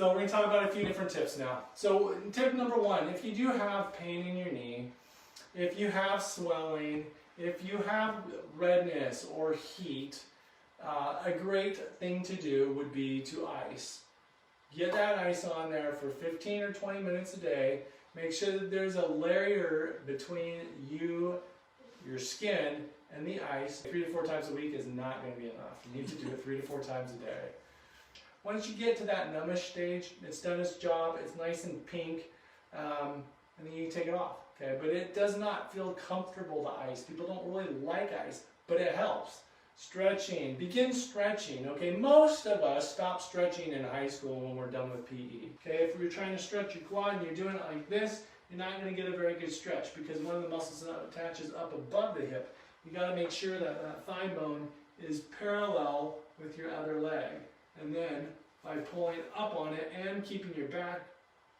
So we're going to talk about a few different tips now. So tip number one, if you do have pain in your knee, if you have swelling, if you have redness or heat, a great thing to do would be to ice. Get that ice on there for 15 or 20 minutes a day. Make sure that there's a layer between you, your skin, and the ice. 3 to 4 times a week is not going to be enough. You need to do it 3 to 4 times a day. Once you get to that numbish stage, it's done its job, it's nice and pink, and then you can take it off. Okay? But it does not feel comfortable to ice. People don't really like ice, but it helps. Stretching. Begin stretching. Okay, most of us stop stretching in high school when we're done with PE. Okay, if you're trying to stretch your quad and you're doing it like this, you're not going to get a very good stretch because one of the muscles that attaches up above the hip. You got to make sure that that thigh bone is parallel with your other leg. And then by pulling up on it and keeping your back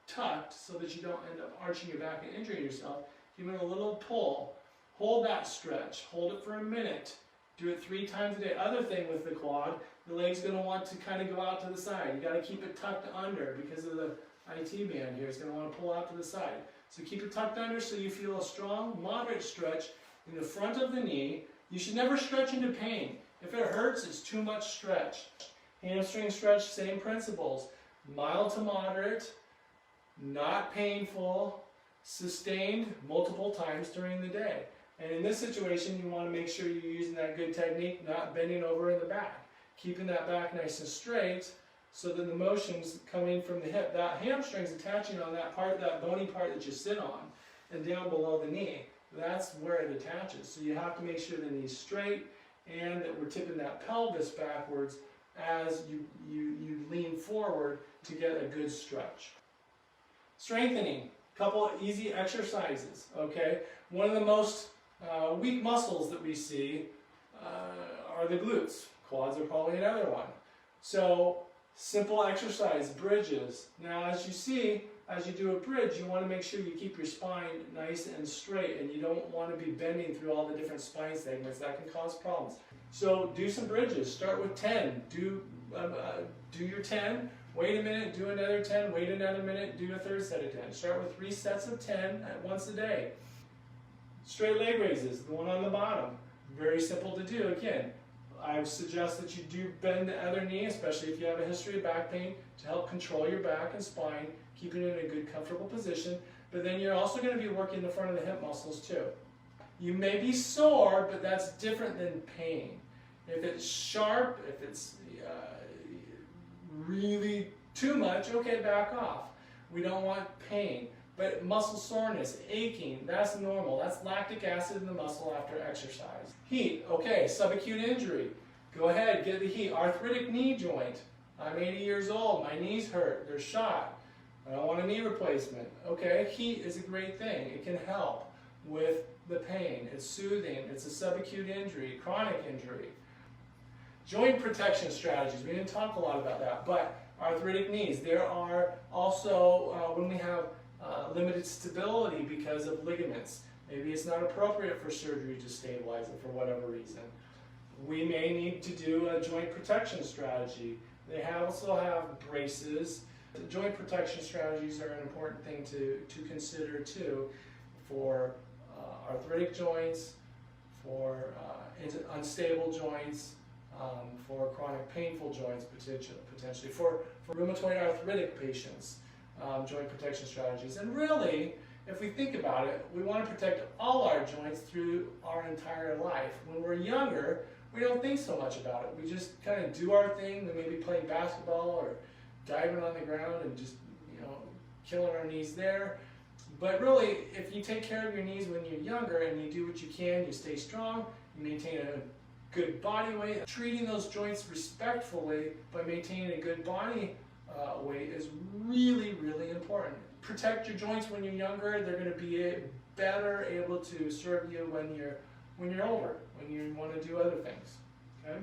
tucked so that you don't end up arching your back and injuring yourself, give it a little pull. Hold that stretch. Hold it for a minute. Do it 3 times a day. Other thing with the quad, the leg's going to want to kind of go out to the side. You got to keep it tucked under because of the IT band here. It's going to want to pull out to the side. So keep it tucked under so you feel a strong, moderate stretch in the front of the knee. You should never stretch into pain. If it hurts, it's too much stretch. Hamstring stretch, same principles. Mild to moderate, not painful, sustained multiple times during the day. And in this situation, you want to make sure you're using that good technique, not bending over in the back. Keeping that back nice and straight so that the motion's coming from the hip. That hamstring's attaching on that part, that bony part that you sit on, and down below the knee. That's where it attaches. So you have to make sure the knee's straight and that we're tipping that pelvis backwards as you lean forward to get a good stretch. Strengthening. A couple of easy exercises, okay? One of the most weak muscles that we see are the glutes. Quads are probably another one. So simple exercise, bridges. Now as you see, as you do a bridge, you want to make sure you keep your spine nice and straight and you don't want to be bending through all the different spine segments. That can cause problems. So do some bridges. Start with 10. Do your 10. Wait a minute, do another 10. Wait another minute, do a third set of 10. Start with 3 sets of 10 once a day. Straight leg raises, the one on the bottom. Very simple to do. Again, I suggest that you do bend the other knee, especially if you have a history of back pain, to help control your back and spine, keeping it in a good, comfortable position. But then you're also going to be working the front of the hip muscles too. You may be sore, but that's different than pain. If it's sharp, if it's really too much, okay, back off. We don't want pain. But muscle soreness, aching, that's normal. That's lactic acid in the muscle after exercise. Heat, okay, subacute injury. Go ahead, get the heat. Arthritic knee joint. I'm 80 years old, my knees hurt, they're shot. I don't want a knee replacement. Okay, heat is a great thing. It can help with the pain. It's soothing. It's a subacute injury, chronic injury. Joint protection strategies. We didn't talk a lot about that, but arthritic knees. There are also, when we have limited stability because of ligaments, maybe it's not appropriate for surgery to stabilize it for whatever reason, we may need to do a joint protection strategy. They also have braces. The joint protection strategies are an important thing to consider too for arthritic joints, for unstable joints, for chronic painful joints potentially, for rheumatoid arthritic patients, joint protection strategies. And really, if we think about it, we want to protect all our joints through our entire life. When we're younger, we don't think so much about it. We just kind of do our thing, we may be playing basketball or diving on the ground and just, killing our knees there. But really, if you take care of your knees when you're younger and you do what you can, you stay strong, you maintain a good body weight, treating those joints respectfully by maintaining a good body weight is really, really important. Protect your joints when you're younger. They're going to be better able to serve you when you're older, when you want to do other things. Okay?